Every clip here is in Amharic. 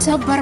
ሰበር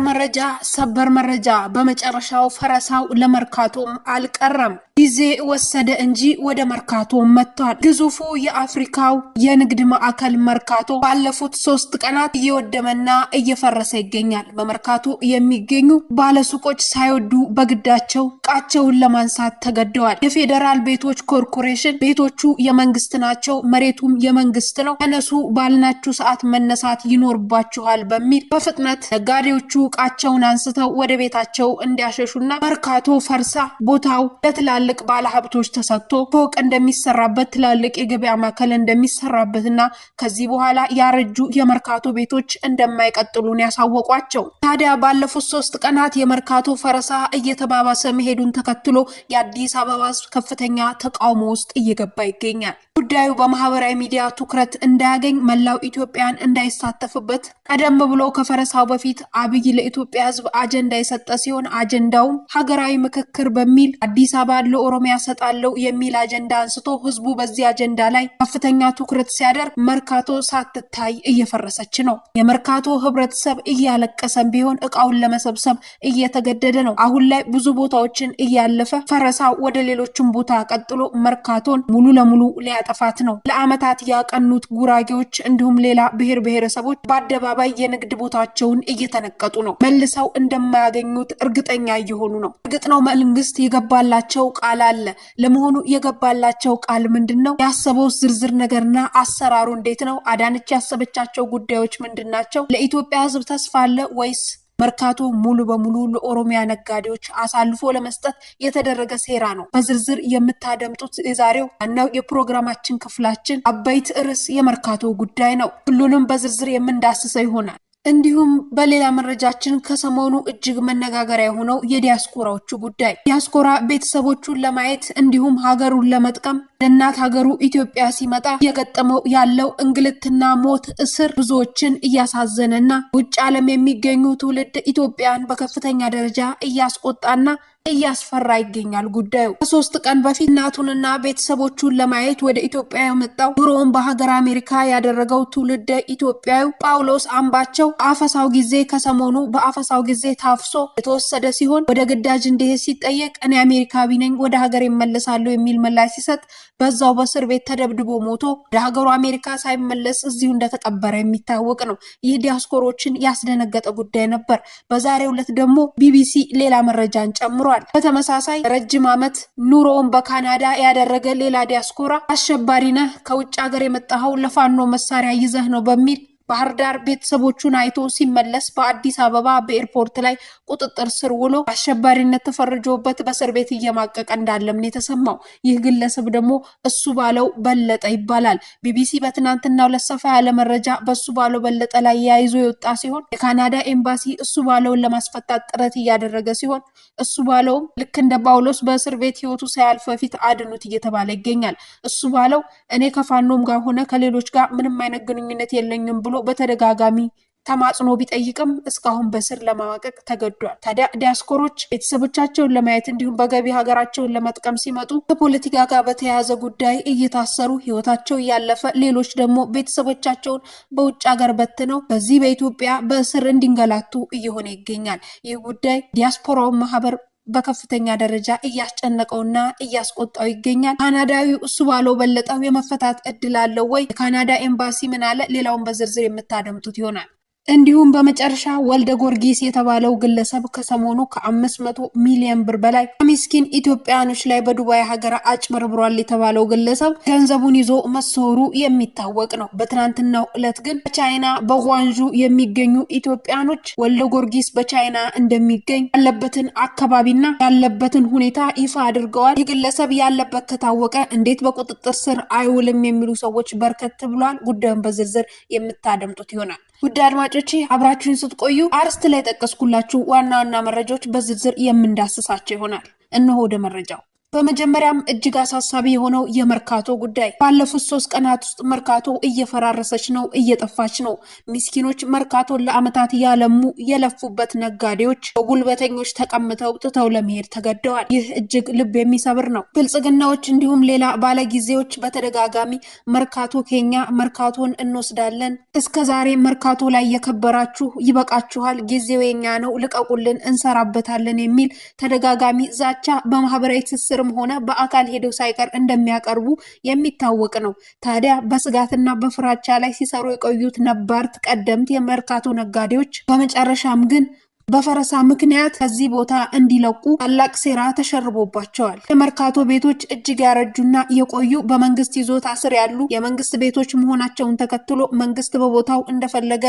መረጃ በመጨረሻው ፈረሳው ለመርካቶም አልቀረም ጊዜ ወሰደ እንጂ ወደ መርካቶ መጥቷል። ግዙፉ የአፍሪካው የንግድ ማዕከል መርካቶ ባለፉት 3 ቀናት እየወደመና እየፈረሰ ይገኛል። በመርካቶ የሚገኙ ባለሱቆች ሳይወዱ በግዳቸው ቃቸውን ለማንሳት ተገደዋል። የፌደራል ቤቶች ኮርፖሬሽን ቤቶቹ የመንግስት ናቸው፣ መሬቱም የመንግስት ነው፣ ተነሱ ባልናችሁ ሰዓት መነሳት ይኖርባችኋል በሚል በፍጥነት ነጋዴዎቹ ቃቸውን አንስተው ወደ ቤታቸው እንዲያሸሹና መርካቶ ፈርሳ ቦታው ለትላልቅ ባለሀብቶች ተሰጥቶ ፎቅ እንደሚሰራበት ትላልቅ የገበያ ማዕከል እንደሚሰራበትና ከዚህ በኋላ ያረጁ የመርካቶ ቤቶች እንደማይቀጥሉን ያሳወቋቸው። ታዲያ ባለፉት 3 ቀናት የመርካቶ ፈረሳ እየተባባሰ መሄዱን ተከትሎ የአዲስ አበባ ከፍተኛ ተቃውሞ ውስጥ እየገባ ይገኛል። ጉዳዩ በማህበራዊ ሚዲያ ትኩረት እንዳያገኝ መላው ኢትዮጵያን እንዳይሳተፍበት ቀደም ብሎ ከፈረሳው በፊት አብይ ለኢትዮጵያ ሕዝብ አጀንዳ የሰጠ ሲሆን አጀንዳው ሀገራዊ ምክክር በሚል አዲስ አበባ ለኦሮሚያ ሰጣለው የሚል አጀንዳ አንስቶ ሕዝቡ በዚህ አጀንዳ ላይ ከፍተኛ ትኩረት ሲያደርግ መርካቶ ሳትታይ እየፈረሰች ነው። የመርካቶ ህብረተሰብ እያለቀሰም ቢሆን እቃውን ለመሰብሰብ እየተገደደ ነው። አሁን ላይ ብዙ ቦታዎችን እያለፈ ፈረሳው ወደ ሌሎችም ቦታ ቀጥሎ መርካቶን ሙሉ ለሙሉ ሊያጠፋት ነው። ለአመታት ያቀኑት ጉራጌዎች እንዲሁም ሌላ ብሔር ብሔረሰቦች በአደባባይ የንግድ ቦታቸውን እየተነቀጡ ነው። መልሰው እንደማያገኙት እርግጠኛ እየሆኑ ነው። እርግጥ ነው መንግስት የገባላቸው ቃል አለ። ለመሆኑ የገባላቸው ቃል ምንድነው? ያሰበው ዝርዝር ነገርና አሰራሩ እንዴት ነው? አዳነች ያሰበቻቸው ጉዳዮች ምንድናቸው? ለኢትዮጵያ ህዝብ ተስፋ አለ ወይስ መርካቶ ሙሉ በሙሉ ለኦሮሚያ ነጋዴዎች አሳልፎ ለመስጠት የተደረገ ሴራ ነው? በዝርዝር የምታደምጡት የዛሬው ዋናው የፕሮግራማችን ክፍላችን አበይት ርዕስ የመርካቶ ጉዳይ ነው። ሁሉንም በዝርዝር የምንዳስሰው ይሆናል። እንዲሁም በሌላ መረጃችን ከሰሞኑ እጅግ መነጋገሪያ የሆነው የዲያስፖራዎቹ ጉዳይ ዲያስፖራ ቤተሰቦቹን ለማየት እንዲሁም ሀገሩን ለመጥቀም ለእናት ሀገሩ ኢትዮጵያ ሲመጣ የገጠመው ያለው እንግልትና ሞት እስር ብዙዎችን እያሳዘነና ውጭ ዓለም የሚገኙ ትውልድ ኢትዮጵያን በከፍተኛ ደረጃ እያስቆጣና እያስፈራ ይገኛል። ጉዳዩ ከ3 ቀን በፊት እናቱንና ቤተሰቦቹን ለማየት ወደ ኢትዮጵያ የመጣው ኑሮውን በሀገር አሜሪካ ያደረገው ትውልድ ኢትዮጵያዊ ጳውሎስ አምባቸው አፈሳው ጊዜ ከሰሞኑ በአፈሳው ጊዜ ታፍሶ የተወሰደ ሲሆን ወደ ግዳጅ እንዲሄድ ሲጠየቅ እኔ አሜሪካዊ ነኝ ወደ ሀገር እመለሳለሁ የሚል ምላሽ ሲሰጥ በዛው በእስር ቤት ተደብድቦ ሞቶ ወደ ሀገሩ አሜሪካ ሳይመለስ እዚሁ እንደተቀበረ የሚታወቅ ነው። ይህ ዲያስፖሮችን ያስደነገጠ ጉዳይ ነበር። በዛሬው ዕለት ደግሞ ቢቢሲ ሌላ መረጃን ጨምሯል። በተመሳሳይ ረጅም ዓመት ኑሮውን በካናዳ ያደረገ ሌላ ዲያስፖራ አሸባሪ ነህ ከውጭ ሀገር የመጣኸው ለፋኖ መሳሪያ ይዘህ ነው በሚል ባህር ዳር ቤተሰቦቹን አይቶ ሲመለስ በአዲስ አበባ በኤርፖርት ላይ ቁጥጥር ስር ውሎ አሸባሪነት ተፈርጆበት በእስር ቤት እየማቀቀ እንዳለም ነው የተሰማው። ይህ ግለሰብ ደግሞ እሱ ባለው በለጠ ይባላል። ቢቢሲ በትናንትናው ለሰፋ ያለ መረጃ በሱ ባለው በለጠ ላይ ያይዞ የወጣ ሲሆን የካናዳ ኤምባሲ እሱ ባለውን ለማስፈታት ጥረት እያደረገ ሲሆን እሱ ባለው ልክ እንደ ጳውሎስ በእስር ቤት ህይወቱ ሳያልፍ በፊት አድኑት እየተባለ ይገኛል። እሱ ባለው እኔ ከፋኖም ጋር ሆነ ከሌሎች ጋር ምንም አይነት ግንኙነት የለኝም ብሎ በተደጋጋሚ ተማጽኖ ቢጠይቅም እስካሁን በስር ለማዋቀቅ ተገዷል። ታዲያ ዲያስፖሮች ቤተሰቦቻቸውን ለማየት እንዲሁም በገቢ ሀገራቸውን ለመጥቀም ሲመጡ ከፖለቲካ ጋር በተያያዘ ጉዳይ እየታሰሩ ህይወታቸው ያለፈ፣ ሌሎች ደግሞ ቤተሰቦቻቸውን በውጭ ሀገር በትነው በዚህ በኢትዮጵያ በእስር እንዲንገላቱ እየሆነ ይገኛል። ይህ ጉዳይ ዲያስፖራው ማህበር በከፍተኛ ደረጃ እያስጨነቀውና እያስቆጣው ይገኛል። ካናዳዊው እሱ ባለው በለጠው የመፈታት እድል አለው ወይ? የካናዳ ኤምባሲ ምን አለ? ሌላውን በዝርዝር የምታደምጡት ይሆናል። እንዲሁም በመጨረሻ ወልደ ጊዮርጊስ የተባለው ግለሰብ ከሰሞኑ ከ500 ሚሊዮን ብር በላይ ምስኪን ኢትዮጵያኖች ላይ በዱባይ ሀገር አጭበርብሯል የተባለው ግለሰብ ገንዘቡን ይዞ መሰወሩ የሚታወቅ ነው። በትናንትናው ዕለት ግን በቻይና በጓንዡ የሚገኙ ኢትዮጵያኖች ወልደ ጊዮርጊስ በቻይና እንደሚገኝ ያለበትን አካባቢና ያለበትን ሁኔታ ይፋ አድርገዋል። ይህ ግለሰብ ያለበት ከታወቀ እንዴት በቁጥጥር ስር አይውልም የሚሉ ሰዎች በርከት ብሏል። ጉዳዩን በዝርዝር የምታደምጡት ይሆናል። ውድ አድማጮቼ አብራችሁን ስትቆዩ አርስት ላይ ጠቀስኩላችሁ ዋና ዋና መረጃዎች በዝርዝር የምንዳስሳቸው ይሆናል። እነሆ ወደ መረጃው። በመጀመሪያም እጅግ አሳሳቢ የሆነው የመርካቶ ጉዳይ ባለፉት 3 ቀናት ውስጥ መርካቶ እየፈራረሰች ነው፣ እየጠፋች ነው። ምስኪኖች መርካቶን ለአመታት ያለሙ የለፉበት ነጋዴዎች በጉልበተኞች ተቀምተው ጥተው ለመሄድ ተገደዋል። ይህ እጅግ ልብ የሚሰብር ነው። ብልጽግናዎች እንዲሁም ሌላ ባለጊዜዎች በተደጋጋሚ መርካቶ ኬኛ፣ መርካቶን እንወስዳለን፣ እስከዛሬ መርካቶ ላይ የከበራችሁ ይበቃችኋል፣ ጊዜው የኛ ነው፣ ልቀቁልን፣ እንሰራበታለን የሚል ተደጋጋሚ ዛቻ በማህበራዊ ትስስርም ሆነ በአካል ሄደው ሳይቀር እንደሚያቀርቡ የሚታወቅ ነው። ታዲያ በስጋትና በፍራቻ ላይ ሲሰሩ የቆዩት ነባርት ቀደምት የመርካቶ ነጋዴዎች በመጨረሻም ግን በፈረሳ ምክንያት ከዚህ ቦታ እንዲለቁ ታላቅ ሴራ ተሸርቦባቸዋል። የመርካቶ ቤቶች እጅግ ያረጁና የቆዩ በመንግስት ይዞታ ስር ያሉ የመንግስት ቤቶች መሆናቸውን ተከትሎ መንግስት በቦታው እንደፈለገ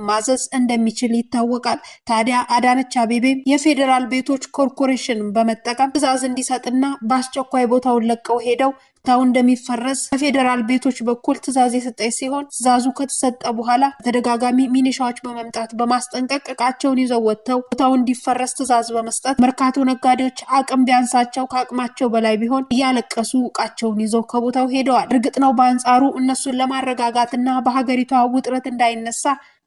ማዘዝ እንደሚችል ይታወቃል። ታዲያ አዳነች አቤቤ የፌዴራል ቤቶች ኮርፖሬሽን በመጠቀም ትዕዛዝ እንዲሰጥና በአስቸኳይ ቦታውን ለቀው ሄደው ቦታው እንደሚፈረስ በፌዴራል ቤቶች በኩል ትዕዛዝ የሰጠች ሲሆን ትዕዛዙ ከተሰጠ በኋላ ተደጋጋሚ ሚኒሻዎች በመምጣት በማስጠንቀቅ እቃቸውን ይዘው ወጥተው ቦታው እንዲፈረስ ትዕዛዝ በመስጠት መርካቶ ነጋዴዎች አቅም ቢያንሳቸው ከአቅማቸው በላይ ቢሆን እያለቀሱ እቃቸውን ይዘው ከቦታው ሄደዋል። እርግጥ ነው በአንጻሩ እነሱን ለማረጋጋትና በሀገሪቷ ውጥረት እንዳይነሳ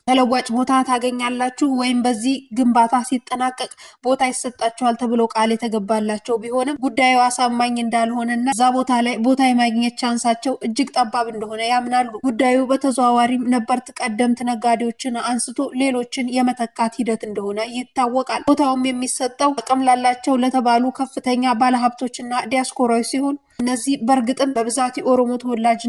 ተለዋጭ ቦታ ታገኛላችሁ ወይም በዚህ ግንባታ ሲጠናቀቅ ቦታ ይሰጣችኋል ተብሎ ቃል የተገባላቸው ቢሆንም ጉዳዩ አሳማኝ እንዳልሆነና እዛ ቦታ ላይ ቦታ የማግኘት ቻንሳቸው እጅግ ጠባብ እንደሆነ ያምናሉ። ጉዳዩ በተዘዋዋሪም ነበርት ቀደምት ነጋዴዎችን አንስቶ ሌሎችን የመተካት ሂደት እንደሆነ ይታወቃል። ቦታውም የሚሰጠው አቅም ላላቸው ለተባሉ ከፍተኛ ባለሀብቶችና ዲያስፖራዎች ሲሆን እነዚህ በእርግጥም በብዛት የኦሮሞ ተወላጅ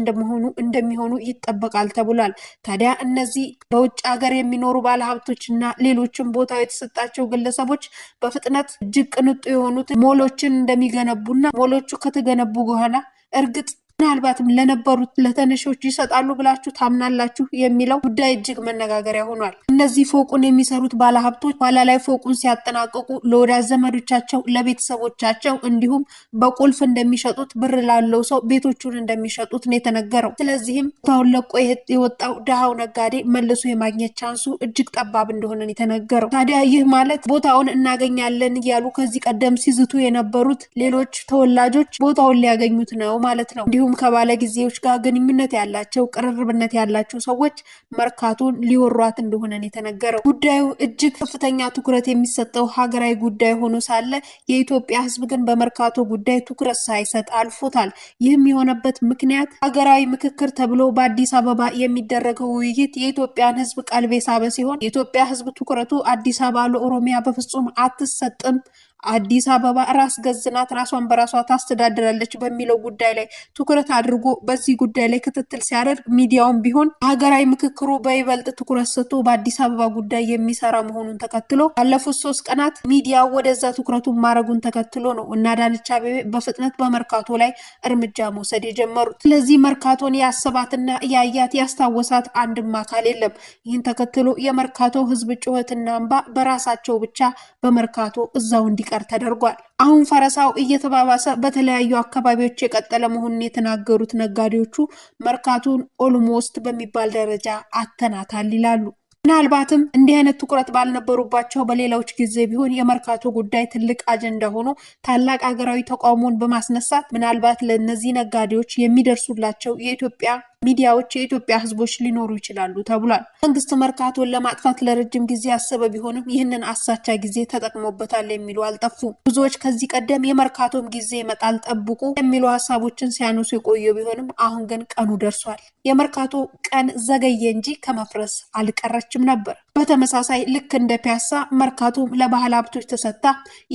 እንደሚሆኑ ይጠበቃል ተብሏል። ታዲያ እነዚህ በውጭ ሀገር የሚኖሩ ባለሀብቶችና ሌሎችም ቦታው የተሰጣቸው ግለሰቦች በፍጥነት እጅግ ቅንጡ የሆኑት ሞሎችን እንደሚገነቡና ሞሎቹ ከተገነቡ በኋላ እርግጥ ምናልባትም ለነበሩት ለተነሾች ይሰጣሉ ብላችሁ ታምናላችሁ የሚለው ጉዳይ እጅግ መነጋገሪያ ሆኗል። እነዚህ ፎቁን የሚሰሩት ባለሀብቶች ኋላ ላይ ፎቁን ሲያጠናቅቁ ለወዳጅ ዘመዶቻቸው፣ ለቤተሰቦቻቸው እንዲሁም በቁልፍ እንደሚሸጡት ብር ላለው ሰው ቤቶቹን እንደሚሸጡት ነው የተነገረው። ስለዚህም ቦታውን ለቆ የወጣው ድሃው ነጋዴ መልሶ የማግኘት ቻንሱ እጅግ ጠባብ እንደሆነ የተነገረው። ታዲያ ይህ ማለት ቦታውን እናገኛለን እያሉ ከዚህ ቀደም ሲዝቱ የነበሩት ሌሎች ተወላጆች ቦታውን ሊያገኙት ነው ማለት ነው። እንዲሁም ከባለ ጊዜዎች ጋር ግንኙነት ያላቸው ቅርርብነት ያላቸው ሰዎች መርካቶን ሊወሯት እንደሆነ የተነገረው። ጉዳዩ እጅግ ከፍተኛ ትኩረት የሚሰጠው ሀገራዊ ጉዳይ ሆኖ ሳለ የኢትዮጵያ ሕዝብ ግን በመርካቶ ጉዳይ ትኩረት ሳይሰጥ አልፎታል። ይህም የሆነበት ምክንያት ሀገራዊ ምክክር ተብሎ በአዲስ አበባ የሚደረገው ውይይት የኢትዮጵያን ሕዝብ ቀልብ የሳበ ሲሆን የኢትዮጵያ ሕዝብ ትኩረቱ አዲስ አበባ ለኦሮሚያ በፍጹም አትሰጥም፣ አዲስ አበባ ራስ ገዝናት ራሷን በራሷ ታስተዳድራለች በሚለው ጉዳይ ላይ ትኩረት አድርጎ በዚህ ጉዳይ ላይ ክትትል ሲያደርግ ሚዲያውም ቢሆን ሀገራዊ ምክክሩ በይበልጥ ትኩረት ሰጥቶ በአዲስ አበባ ጉዳይ የሚሰራ መሆኑን ተከትሎ ባለፉት 3 ቀናት ሚዲያው ወደዛ ትኩረቱን ማድረጉን ተከትሎ ነው እና አዳነች አቤቤ በፍጥነት በመርካቶ ላይ እርምጃ መውሰድ የጀመሩት። ስለዚህ መርካቶን ያሰባትና ያያት ያስታወሳት አንድም አካል የለም። ይህን ተከትሎ የመርካቶ ህዝብ ጩኸትና እንባ በራሳቸው ብቻ በመርካቶ እዛው እንዲቀር ተደርጓል። አሁን ፈረሳው እየተባባሰ በተለያዩ አካባቢዎች የቀጠለ መሆኑን የተናገሩት ነጋዴዎቹ መርካቶን ኦልሞስት በሚባል ደረጃ አተናታል ይላሉ። ምናልባትም እንዲህ አይነት ትኩረት ባልነበሩባቸው በሌላዎች ጊዜ ቢሆን የመርካቶ ጉዳይ ትልቅ አጀንዳ ሆኖ ታላቅ ሀገራዊ ተቃውሞን በማስነሳት ምናልባት ለእነዚህ ነጋዴዎች የሚደርሱላቸው የኢትዮጵያ ሚዲያዎች የኢትዮጵያ ህዝቦች ሊኖሩ ይችላሉ ተብሏል። መንግስት መርካቶን ለማጥፋት ለረጅም ጊዜ ያሰበ ቢሆንም ይህንን አሳቻ ጊዜ ተጠቅሞበታል የሚሉ አልጠፉም። ብዙዎች ከዚህ ቀደም የመርካቶም ጊዜ ይመጣል ጠብቁ የሚሉ ሀሳቦችን ሲያነሱ የቆዩ ቢሆንም አሁን ግን ቀኑ ደርሷል። የመርካቶ ቀን ዘገየ እንጂ ከመፍረስ አልቀረችም ነበር። በተመሳሳይ ልክ እንደ ፒያሳ መርካቶም ለባለ ሀብቶች ተሰጣ።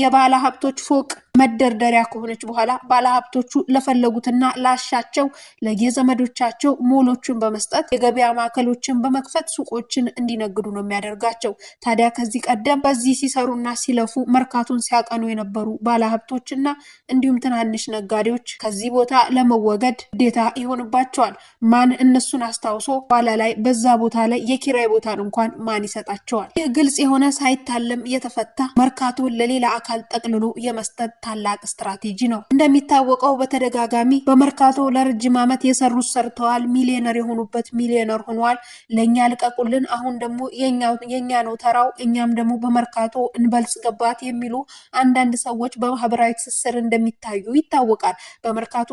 የባለ ሀብቶች ፎቅ መደርደሪያ ከሆነች በኋላ ባለ ሀብቶቹ ለፈለጉትና ላሻቸው ለየዘመዶቻቸው ሞሎችን በመስጠት የገበያ ማዕከሎችን በመክፈት ሱቆችን እንዲነግዱ ነው የሚያደርጋቸው። ታዲያ ከዚህ ቀደም በዚህ ሲሰሩና ሲለፉ መርካቶን ሲያቀኑ የነበሩ ባለ ሀብቶችና እንዲሁም ትናንሽ ነጋዴዎች ከዚህ ቦታ ለመወገድ ግዴታ ይሆንባቸዋል። ማን እነሱን አስታውሶ ኋላ ላይ በዛ ቦታ ላይ የኪራይ ቦታን እንኳን ማን ይሰጣቸዋል። ይህ ግልጽ የሆነ ሳይታለም የተፈታ መርካቶን ለሌላ አካል ጠቅልሎ የመስጠት ታላቅ ስትራቴጂ ነው። እንደሚታወቀው በተደጋጋሚ በመርካቶ ለረጅም ዓመት የሰሩት ሰርተዋል፣ ሚሊዮነር የሆኑበት ሚሊዮነር ሆኗል። ለኛ ልቀቁልን፣ አሁን ደግሞ የኛ ነው ተራው፣ እኛም ደግሞ በመርካቶ እንበልጽግባት የሚሉ አንዳንድ ሰዎች በማህበራዊ ትስስር እንደሚታዩ ይታወቃል። በመርካቶ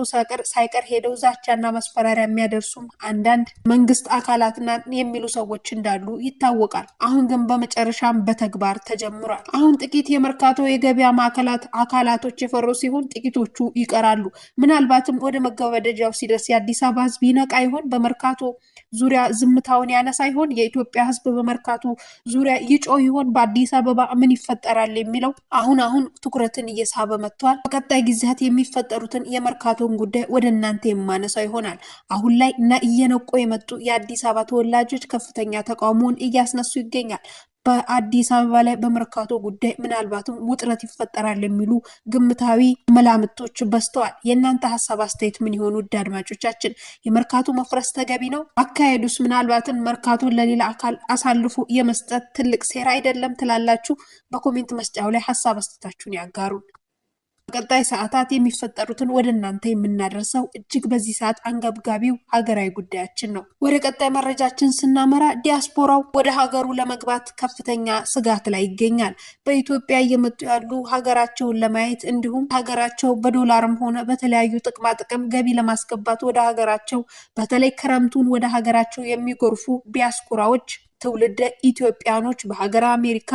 ሳይቀር ሄደው ዛቻና ማስፈራሪያ የሚያደርሱም አንዳንድ መንግስት አካላትና የሚሉ ሰዎች እንዳሉ ይታወቃል። አሁን ግን በመጨረሻም በተግባር ተጀምሯል። አሁን ጥቂት የመርካቶ የገበያ አካላቶች የፈሩ ሲሆን ጥቂቶቹ ይቀራሉ። ምናልባትም ወደ መገበደጃው ሲደርስ የአዲስ አበባ ህዝብ ይነቃ ይሆን? በመርካቶ ዙሪያ ዝምታውን ያነሳ ይሆን? የኢትዮጵያ ህዝብ በመርካቶ ዙሪያ ይጮህ ይሆን? በአዲስ አበባ ምን ይፈጠራል የሚለው አሁን ትኩረትን እየሳበ መጥቷል። በቀጣይ ጊዜያት የሚፈጠሩትን የመርካቶን ጉዳይ ወደ እናንተ የማነሳው ይሆናል። አሁን ላይ እየነቁ የመጡ የአዲስ አበባ ተወላጆች ከፍተኛ ተቃውሞን እያስነሱ ይገኛል። በአዲስ አበባ ላይ በመርካቶ ጉዳይ ምናልባትም ውጥረት ይፈጠራል የሚሉ ግምታዊ መላምቶች በስተዋል። የእናንተ ሀሳብ አስተያየት ምን ይሆን? ውድ አድማጮቻችን የመርካቶ መፍረስ ተገቢ ነው? አካሄዱስ ምናልባትም መርካቶን ለሌላ አካል አሳልፎ የመስጠት ትልቅ ሴራ አይደለም ትላላችሁ? በኮሜንት መስጫው ላይ ሀሳብ አስተያየታችሁን ያጋሩን። በቀጣይ ሰዓታት የሚፈጠሩትን ወደ እናንተ የምናደርሰው እጅግ በዚህ ሰዓት አንገብጋቢው ሀገራዊ ጉዳያችን ነው። ወደ ቀጣይ መረጃችን ስናመራ ዲያስፖራው ወደ ሀገሩ ለመግባት ከፍተኛ ስጋት ላይ ይገኛል። በኢትዮጵያ እየመጡ ያሉ ሀገራቸውን ለማየት እንዲሁም ሀገራቸው በዶላርም ሆነ በተለያዩ ጥቅም ገቢ ለማስገባት ወደ ሀገራቸው በተለይ ክረምቱን ወደ ሀገራቸው የሚጎርፉ ዲያስፖራዎች ትውልደ ኢትዮጵያኖች በሀገር አሜሪካ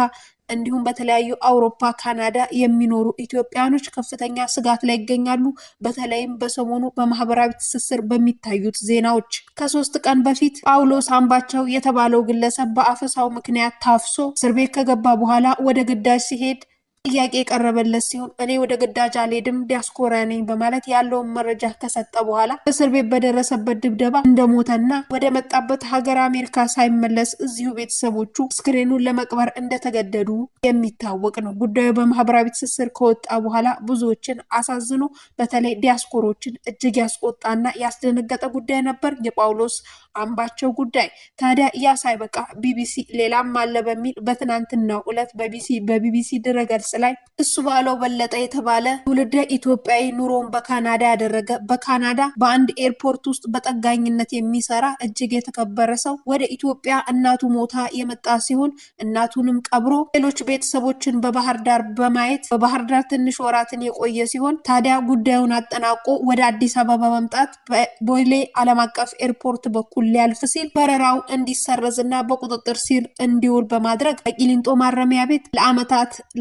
እንዲሁም በተለያዩ አውሮፓ፣ ካናዳ የሚኖሩ ኢትዮጵያኖች ከፍተኛ ስጋት ላይ ይገኛሉ። በተለይም በሰሞኑ በማህበራዊ ትስስር በሚታዩት ዜናዎች ከ3 ቀን በፊት ጳውሎስ አምባቸው የተባለው ግለሰብ በአፈሳው ምክንያት ታፍሶ እስር ቤት ከገባ በኋላ ወደ ግዳጅ ሲሄድ ጥያቄ የቀረበለት ሲሆን እኔ ወደ ግዳጅ አልሄድም ዲያስፖራ ነኝ በማለት ያለውን መረጃ ከሰጠ በኋላ እስር ቤት በደረሰበት ድብደባ እንደሞተና ወደ መጣበት ሀገር አሜሪካ ሳይመለስ እዚሁ ቤተሰቦቹ አስክሬኑን ለመቅበር እንደተገደዱ የሚታወቅ ነው። ጉዳዩ በማህበራዊ ትስስር ከወጣ በኋላ ብዙዎችን አሳዝኖ በተለይ ዲያስፖሮችን እጅግ ያስቆጣና ያስደነገጠ ጉዳይ ነበር የጳውሎስ አምባቸው ጉዳይ። ታዲያ ያ ሳይበቃ ቢቢሲ ሌላም አለ በሚል በትናንትናው ዕለት በቢቢሲ ድረገጽ ላይ እሱ ባለው በለጠ የተባለ ትውልደ ኢትዮጵያዊ ኑሮን በካናዳ ያደረገ በካናዳ በአንድ ኤርፖርት ውስጥ በጠጋኝነት የሚሰራ እጅግ የተከበረ ሰው ወደ ኢትዮጵያ እናቱ ሞታ የመጣ ሲሆን እናቱንም ቀብሮ ሌሎች ቤተሰቦችን በባህር ዳር በማየት በባህር ዳር ትንሽ ወራትን የቆየ ሲሆን ታዲያ ጉዳዩን አጠናቆ ወደ አዲስ አበባ መምጣት በቦሌ ዓለም አቀፍ ኤርፖርት በኩል ሊያልፍ ሲል በረራው እንዲሰረዝና በቁጥጥር ስር እንዲውል በማድረግ በቂሊንጦ ማረሚያ ቤት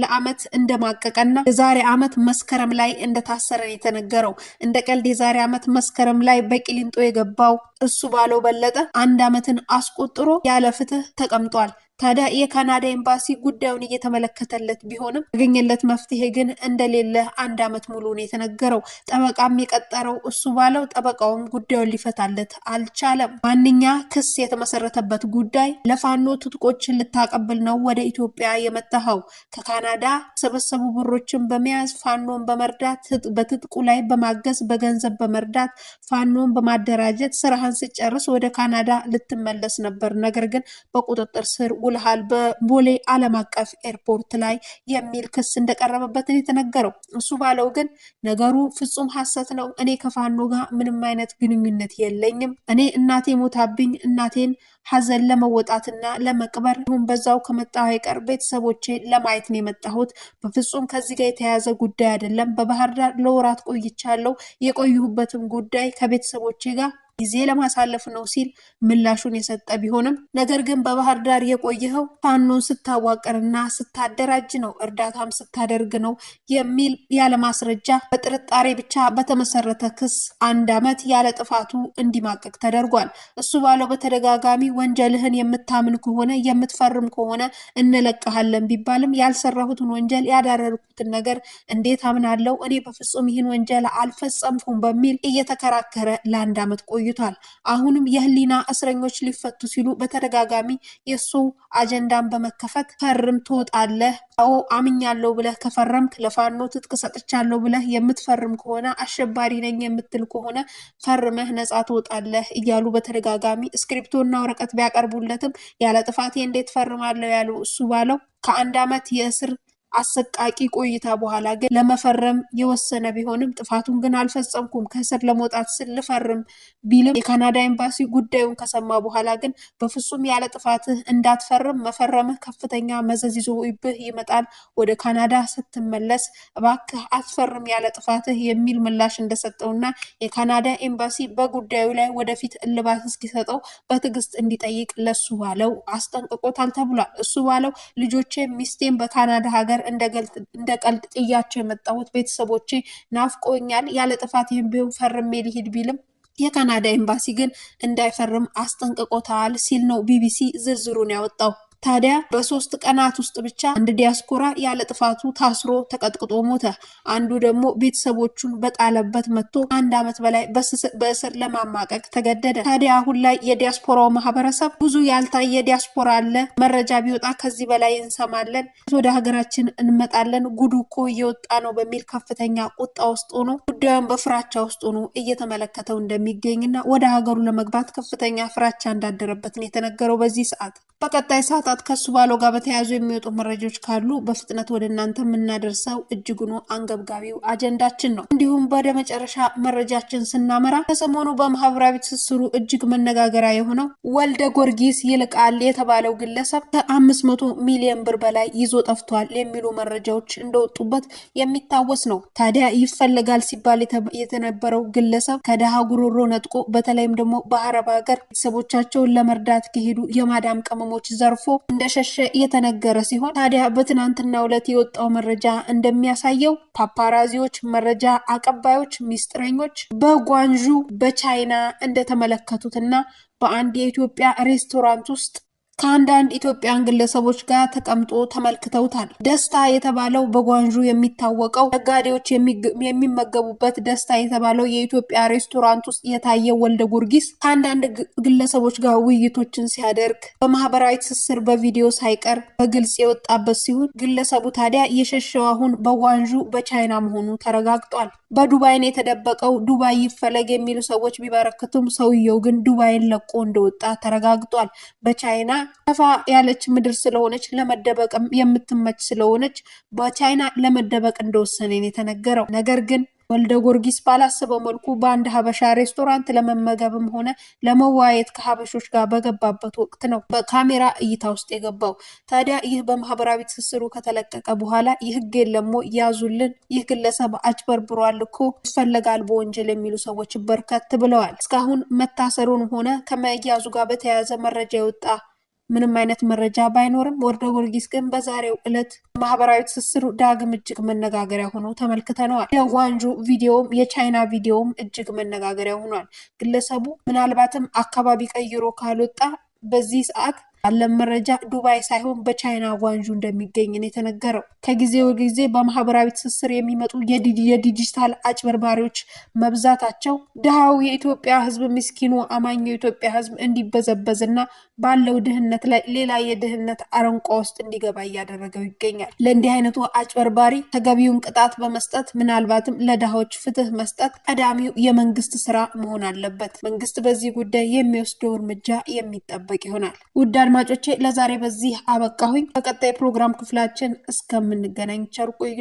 ለዓመት እንደማቀቀና የዛሬ ዓመት መስከረም ላይ እንደታሰረ የተነገረው። እንደ ቀልድ የዛሬ ዓመት መስከረም ላይ በቂሊንጦ የገባው እሱ ባለው በለጠ 1 ዓመትን አስቆጥሮ ያለ ፍትህ ተቀምጧል። ታዲያ የካናዳ ኤምባሲ ጉዳዩን እየተመለከተለት ቢሆንም ያገኘለት መፍትሄ ግን እንደሌለ 1 ዓመት ሙሉ ነው የተነገረው። ጠበቃም የቀጠረው እሱ ባለው ጠበቃውም ጉዳዩን ሊፈታለት አልቻለም። ማንኛ ክስ የተመሰረተበት ጉዳይ ለፋኖ ትጥቆችን ልታቀብል ነው ወደ ኢትዮጵያ የመጣኸው፣ ከካናዳ ሰበሰቡ ብሮችን በመያዝ ፋኖን በመርዳት በትጥቁ ላይ በማገዝ በገንዘብ በመርዳት ፋኖን በማደራጀት ስራህን ስጨርስ ወደ ካናዳ ልትመለስ ነበር፣ ነገር ግን በቁጥጥር ስር ውልሃል በቦሌ ዓለም አቀፍ ኤርፖርት ላይ የሚል ክስ እንደቀረበበት የተነገረው። እሱ ባለው ግን ነገሩ ፍጹም ሐሰት ነው፣ እኔ ከፋኖ ጋር ምንም አይነት ግንኙነት የለኝም፣ እኔ እናቴ ሞታብኝ እናቴን ሐዘን ለመወጣትና ለመቅበር ሁን በዛው ከመጣሁ አይቀር ቤተሰቦቼ ለማየት ነው የመጣሁት፣ በፍጹም ከዚህ ጋር የተያያዘ ጉዳይ አይደለም፣ በባህር ዳር ለወራት ቆይቻለሁ፣ የቆየሁበትም ጉዳይ ከቤተሰቦቼ ጋር ጊዜ ለማሳለፍ ነው ሲል ምላሹን የሰጠ ቢሆንም ነገር ግን በባህር ዳር የቆየው ፋኖን ስታዋቀርና ስታደራጅ ነው፣ እርዳታም ስታደርግ ነው የሚል ያለ ማስረጃ በጥርጣሬ ብቻ በተመሰረተ ክስ 1 ዓመት ያለ ጥፋቱ እንዲማቀቅ ተደርጓል። እሱ ባለው በተደጋጋሚ ወንጀልህን የምታምን ከሆነ የምትፈርም ከሆነ እንለቀሃለን ቢባልም ያልሰራሁትን ወንጀል ያዳረርኩትን ነገር እንዴት አምናለሁ፣ እኔ በፍጹም ይህን ወንጀል አልፈጸምኩም በሚል እየተከራከረ ለ1 ዓመት ቆይቷል። ቆይቷል። አሁንም የህሊና እስረኞች ሊፈቱ ሲሉ በተደጋጋሚ የሱ አጀንዳን በመከፈት ፈርም ትወጣለህ፣ አዎ አምኛለሁ ብለህ ከፈረምክ ለፋኖ ትጥቅ ሰጥቻለሁ ብለህ የምትፈርም ከሆነ አሸባሪ ነኝ የምትል ከሆነ ፈርመህ ነፃ ትወጣለህ እያሉ በተደጋጋሚ ስክሪፕቶና ወረቀት ቢያቀርቡለትም ያለ ጥፋቴ እንዴት ፈርማለሁ ያለው እሱ ባለው ከ1 ዓመት የእስር አሰቃቂ ቆይታ በኋላ ግን ለመፈረም የወሰነ ቢሆንም ጥፋቱን ግን አልፈጸምኩም ከእስር ለመውጣት ስልፈርም ቢልም የካናዳ ኤምባሲ ጉዳዩን ከሰማ በኋላ ግን በፍጹም ያለ ጥፋትህ እንዳትፈርም መፈረምህ ከፍተኛ መዘዝ ይዞብህ ይመጣል፣ ወደ ካናዳ ስትመለስ እባክህ አትፈርም ያለ ጥፋትህ የሚል ምላሽ እንደሰጠውና የካናዳ ኤምባሲ በጉዳዩ ላይ ወደፊት እልባት እስኪሰጠው በትዕግስት እንዲጠይቅ ለሱ ባለው አስጠንቅቆታል ተብሏል። እሱ ባለው ልጆቼ ሚስቴን በካናዳ ሀገር እንደ ቀልድ ጥያቸው የመጣሁት ቤተሰቦቼ ናፍቆኛል፣ ያለ ጥፋቴም ቢሆን ፈርሜ ልሂድ ቢልም የካናዳ ኤምባሲ ግን እንዳይፈርም አስጠንቅቆታል ሲል ነው ቢቢሲ ዝርዝሩን ያወጣው። ታዲያ በ3 ቀናት ውስጥ ብቻ አንድ ዲያስፖራ ያለ ጥፋቱ ታስሮ ተቀጥቅጦ ሞተ። አንዱ ደግሞ ቤተሰቦቹን በጣለበት መጥቶ 1 ዓመት በላይ በእስር ለማማቀቅ ተገደደ። ታዲያ አሁን ላይ የዲያስፖራው ማህበረሰብ ብዙ ያልታየ ዲያስፖራ አለ፣ መረጃ ቢወጣ ከዚህ በላይ እንሰማለን፣ ወደ ሀገራችን እንመጣለን፣ ጉዱ እኮ እየወጣ ነው በሚል ከፍተኛ ቁጣ ውስጥ ሆኖ ጉዳዩን በፍራቻ ውስጥ ሆኖ እየተመለከተው እንደሚገኝና ወደ ሀገሩ ለመግባት ከፍተኛ ፍራቻ እንዳደረበት ነው የተነገረው በዚህ ሰዓት። በቀጣይ ሰዓታት ከሱ ባለው ጋር በተያያዙ የሚወጡ መረጃዎች ካሉ በፍጥነት ወደ እናንተ የምናደርሰው እጅጉኑ አንገብጋቢው አጀንዳችን ነው። እንዲሁም ወደ መጨረሻ መረጃችን ስናመራ ከሰሞኑ በማህበራዊ ትስስሩ እጅግ መነጋገሪያ የሆነው ወልደ ጊዮርጊስ ይልቃል የተባለው ግለሰብ ከ500 ሚሊዮን ብር በላይ ይዞ ጠፍቷል የሚሉ መረጃዎች እንደወጡበት የሚታወስ ነው። ታዲያ ይፈልጋል ሲባል የተነበረው ግለሰብ ከደሃ ጉሮሮ ነጥቆ በተለይም ደግሞ በአረብ ሀገር ቤተሰቦቻቸውን ለመርዳት ከሄዱ የማዳም ቅመሞች ዘርፎ እንደሸሸ የተነገረ ሲሆን ታዲያ በትናንትናው ዕለት የወጣው መረጃ እንደሚያሳየው ፓፓራዚዎች፣ መረጃ አቀባዮች፣ ሚስጥረኞች በጓንዡ በቻይና እንደተመለከቱትና በአንድ የኢትዮጵያ ሬስቶራንት ውስጥ ከአንዳንድ ኢትዮጵያን ግለሰቦች ጋር ተቀምጦ ተመልክተውታል። ደስታ የተባለው በጓንዡ የሚታወቀው ነጋዴዎች የሚመገቡበት ደስታ የተባለው የኢትዮጵያ ሬስቶራንት ውስጥ የታየ ወልደ ጊዮርጊስ ከአንዳንድ ግለሰቦች ጋር ውይይቶችን ሲያደርግ በማህበራዊ ትስስር በቪዲዮ ሳይቀር በግልጽ የወጣበት ሲሆን ግለሰቡ ታዲያ የሸሸው አሁን በጓንዡ በቻይና መሆኑ ተረጋግጧል። በዱባይን የተደበቀው ዱባይ ይፈለግ የሚሉ ሰዎች ቢበረክቱም ሰውየው ግን ዱባይን ለቆ እንደወጣ ተረጋግጧል። በቻይና ሰፋ ያለች ምድር ስለሆነች ለመደበቅም የምትመች ስለሆነች በቻይና ለመደበቅ እንደወሰነ የተነገረው። ነገር ግን ወልደ ጊዮርጊስ ባላሰበው መልኩ በአንድ ሀበሻ ሬስቶራንት ለመመገብም ሆነ ለመዋየት ከሀበሾች ጋር በገባበት ወቅት ነው በካሜራ እይታ ውስጥ የገባው። ታዲያ ይህ በማህበራዊ ትስስሩ ከተለቀቀ በኋላ የህግ የለም ያዙልን፣ ይህ ግለሰብ አጭበርብሯል እኮ ይፈለጋል በወንጀል የሚሉ ሰዎች በርከት ብለዋል። እስካሁን መታሰሩን ሆነ ከመያዙ ጋር በተያያዘ መረጃ የወጣ ምንም አይነት መረጃ ባይኖርም ወልደ ጊዮርጊስ ግን በዛሬው ዕለት ማህበራዊ ትስስሩ ዳግም እጅግ መነጋገሪያ ሆኖ ተመልክተነዋል። የጓንጁ ቪዲዮም የቻይና ቪዲዮም እጅግ መነጋገሪያ ሆኗል። ግለሰቡ ምናልባትም አካባቢ ቀይሮ ካልወጣ በዚህ ሰዓት ያለም መረጃ ዱባይ ሳይሆን በቻይና ጓንዡ እንደሚገኝ ነው የተነገረው። ከጊዜ ወደ ጊዜ በማህበራዊ ትስስር የሚመጡ የዲጂታል አጭበርባሪዎች መብዛታቸው ድሃው የኢትዮጵያ ህዝብ፣ ምስኪኑ አማኝ የኢትዮጵያ ህዝብ እንዲበዘበዝና ባለው ድህነት ላይ ሌላ የድህነት አረንቋ ውስጥ እንዲገባ እያደረገው ይገኛል። ለእንዲህ አይነቱ አጭበርባሪ ተገቢውን ቅጣት በመስጠት ምናልባትም ለድሃዎች ፍትህ መስጠት ቀዳሚው የመንግስት ስራ መሆን አለበት። መንግስት በዚህ ጉዳይ የሚወስደው እርምጃ የሚጠበቅ ይሆናል። ውድ አድማጮቼ ለዛሬ በዚህ አበቃሁኝ። በቀጣይ ፕሮግራም ክፍላችን እስከምንገናኝ ቸር ቆዩ።